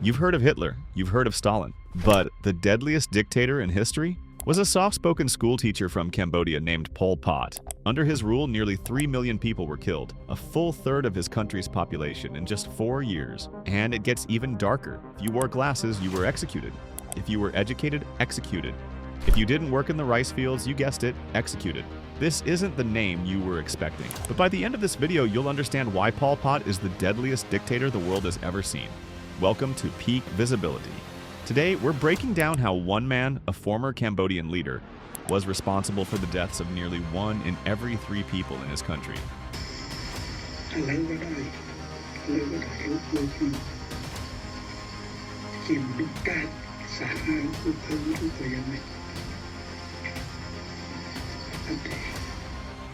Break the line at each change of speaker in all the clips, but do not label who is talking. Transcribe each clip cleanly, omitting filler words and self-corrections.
You've heard of Hitler, you've heard of Stalin, but the deadliest dictator in history was a soft-spoken schoolteacher from Cambodia named Pol Pot. Under his rule, nearly 3 million people were killed, a full third of his country's population in just 4 years. And it gets even darker. If you wore glasses, you were executed. If you were educated, executed. If you didn't work in the rice fields, you guessed it, executed. This isn't the name you were expecting. But by the end of this video, you'll understand why Pol Pot is the deadliest dictator the world has ever seen. Welcome to Peak Visibility. Today, we're breaking down how one man, a former Cambodian leader, was responsible for the deaths of nearly 1 in every 3 people in his country.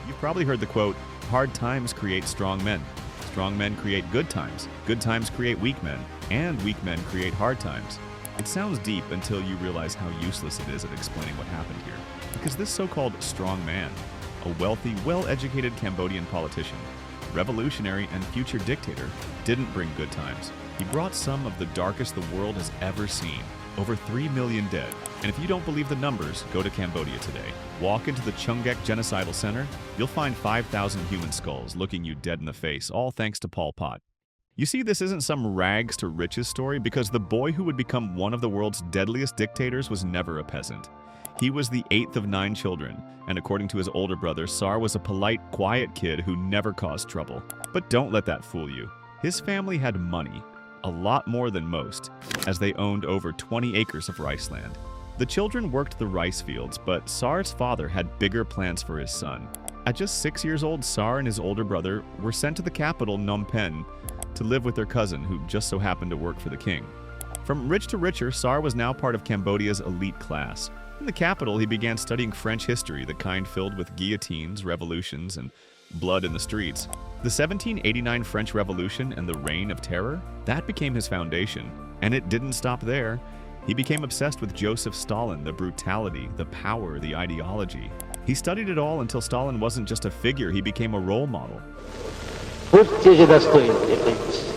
You've probably heard the quote, "Hard times create strong men. Strong men create good times create weak men, and weak men create hard times." It sounds deep until you realize how useless it is at explaining what happened here. Because this so-called strong man, a wealthy, well-educated Cambodian politician, revolutionary and future dictator, didn't bring good times. He brought some of the darkest the world has ever seen. Over 3 million dead. And if you don't believe the numbers, go to Cambodia today. Walk into the Chungek Genocidal Center. You'll find 5,000 human skulls looking you dead in the face, all thanks to Pol Pot. You see, this isn't some rags to riches story because the boy who would become one of the world's deadliest dictators was never a peasant. He was the 8th of 9 children, and according to his older brother, Sar was a polite, quiet kid who never caused trouble. But don't let that fool you. His family had money. A lot more than most, as they owned over 20 acres of rice land. The children worked the rice fields, but Sar's father had bigger plans for his son. At just 6 years old, Sar and his older brother were sent to the capital, Phnom Penh, to live with their cousin, who just so happened to work for the king. From rich to richer, Sar was now part of Cambodia's elite class. In the capital, he began studying French history, the kind filled with guillotines, revolutions, and blood in the streets. The 1789 French Revolution and the Reign of Terror, that became his foundation. And it didn't stop there. He became obsessed with Joseph Stalin, the brutality, the power, the ideology. He studied it all until Stalin wasn't just a figure, he became a role model.
Будьте же достойны, прекратитесь.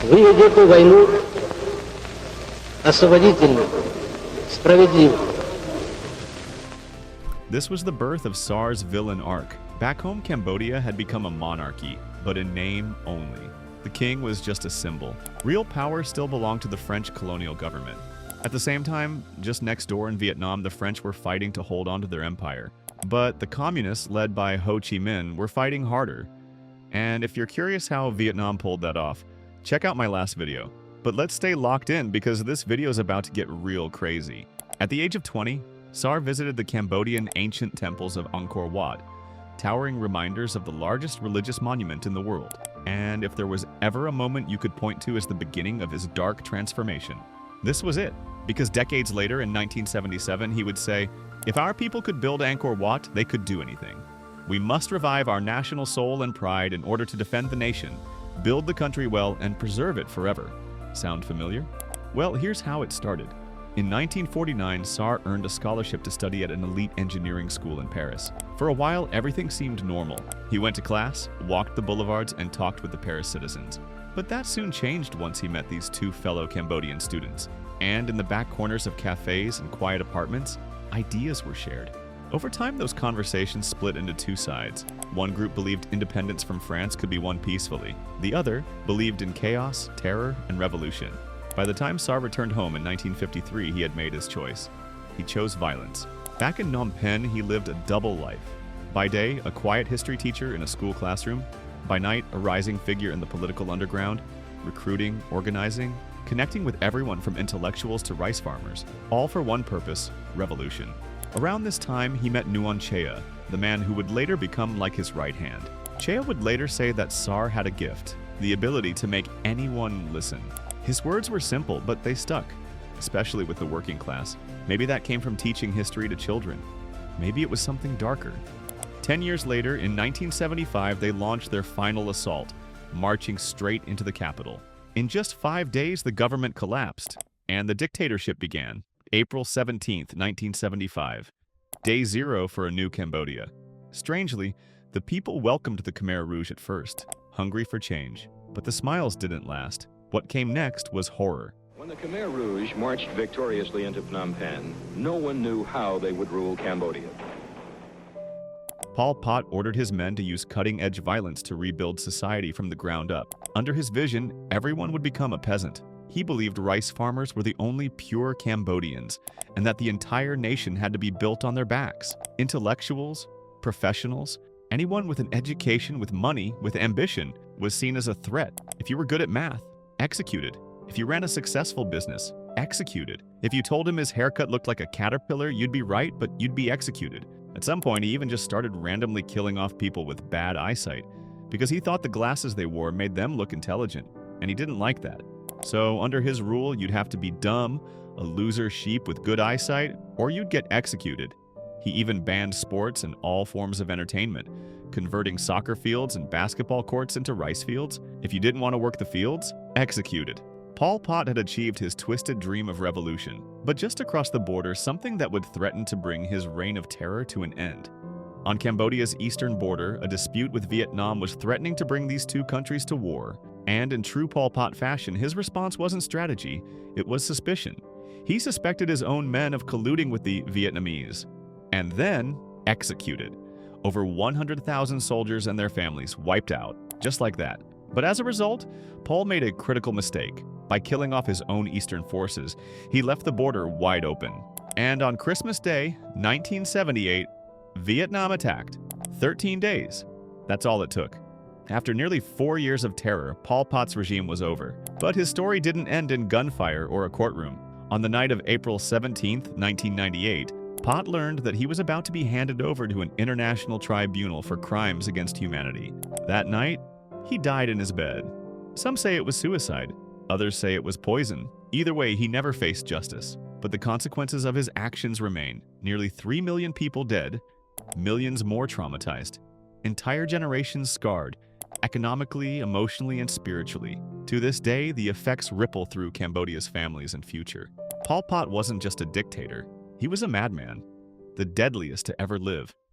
Вы ведете войну освободительную, справедливую.
This was the birth of Sar's villain arc. Back home, Cambodia had become a monarchy, but in name only. The king was just a symbol. Real power still belonged to the French colonial government. At the same time, just next door in Vietnam, the French were fighting to hold on to their empire. But the communists, led by Ho Chi Minh, were fighting harder. And if you're curious how Vietnam pulled that off, check out my last video. But let's stay locked in because this video is about to get real crazy. At the age of 20, Sar visited the Cambodian ancient temples of Angkor Wat, towering reminders of the largest religious monument in the world. And if there was ever a moment you could point to as the beginning of his dark transformation, this was it. Because decades later, in 1977, he would say, "If our people could build Angkor Wat, they could do anything. We must revive our national soul and pride in order to defend the nation, build the country well, and preserve it forever." Sound familiar? Well, here's how it started. In 1949, Sar earned a scholarship to study at an elite engineering school in Paris. For a while, everything seemed normal. He went to class, walked the boulevards, and talked with the Paris citizens. But that soon changed once he met these 2 fellow Cambodian students. And in the back corners of cafes and quiet apartments, ideas were shared. Over time, those conversations split into 2 sides. One group believed independence from France could be won peacefully. The other believed in chaos, terror, and revolution. By the time Sar returned home in 1953, he had made his choice. He chose violence. Back in Phnom Penh, he lived a double life. By day, a quiet history teacher in a school classroom. By night, a rising figure in the political underground, recruiting, organizing, connecting with everyone from intellectuals to rice farmers, all for one purpose, revolution. Around this time, he met Nuon Chea, the man who would later become like his right hand. Chea would later say that Sar had a gift, the ability to make anyone listen. His words were simple, but they stuck, especially with the working class. Maybe that came from teaching history to children. Maybe it was something darker. 10 years later, in 1975, they launched their final assault, marching straight into the capital. In just 5 days, the government collapsed, and the dictatorship began. April 17th, 1975. Day 0 for a new Cambodia. Strangely, the people welcomed the Khmer Rouge at first, hungry for change. But the smiles didn't last. What came next was horror.
When the Khmer Rouge marched victoriously into Phnom Penh, no one knew how they would rule Cambodia.
Pol Pot ordered his men to use cutting-edge violence to rebuild society from the ground up. Under his vision, everyone would become a peasant. He believed rice farmers were the only pure Cambodians, and that the entire nation had to be built on their backs. Intellectuals, professionals, anyone with an education, with money, with ambition, was seen as a threat. If you were good at math, executed. If you ran a successful business, executed. If you told him his haircut looked like a caterpillar, you'd be right, but you'd be executed. At some point, he even just started randomly killing off people with bad eyesight, because he thought the glasses they wore made them look intelligent, and he didn't like that. So under his rule, you'd have to be dumb, a loser sheep with good eyesight, or you'd get executed. He even banned sports and all forms of entertainment, converting soccer fields and basketball courts into rice fields. If you didn't want to work the fields, executed. Pol Pot had achieved his twisted dream of revolution, but just across the border, something that would threaten to bring his reign of terror to an end. On Cambodia's eastern border, a dispute with Vietnam was threatening to bring these two countries to war. And in true Pol Pot fashion, his response wasn't strategy, it was suspicion. He suspected his own men of colluding with the Vietnamese, and then executed. Over 100,000 soldiers and their families wiped out, just like that. But as a result, Pol made a critical mistake. By killing off his own eastern forces, he left the border wide open. And on Christmas Day, 1978, Vietnam attacked. 13 days. That's all it took. After nearly 4 years of terror, Pol Pot's regime was over. But his story didn't end in gunfire or a courtroom. On the night of April 17, 1998, Pot learned that he was about to be handed over to an international tribunal for crimes against humanity. That night, he died in his bed. Some say it was suicide. Others say it was poison. Either way, he never faced justice. But the consequences of his actions remain. Nearly 3 million people dead, millions more traumatized, entire generations scarred, economically, emotionally, and spiritually. To this day, the effects ripple through Cambodia's families and future. Pol Pot wasn't just a dictator. He was a madman, the deadliest to ever live.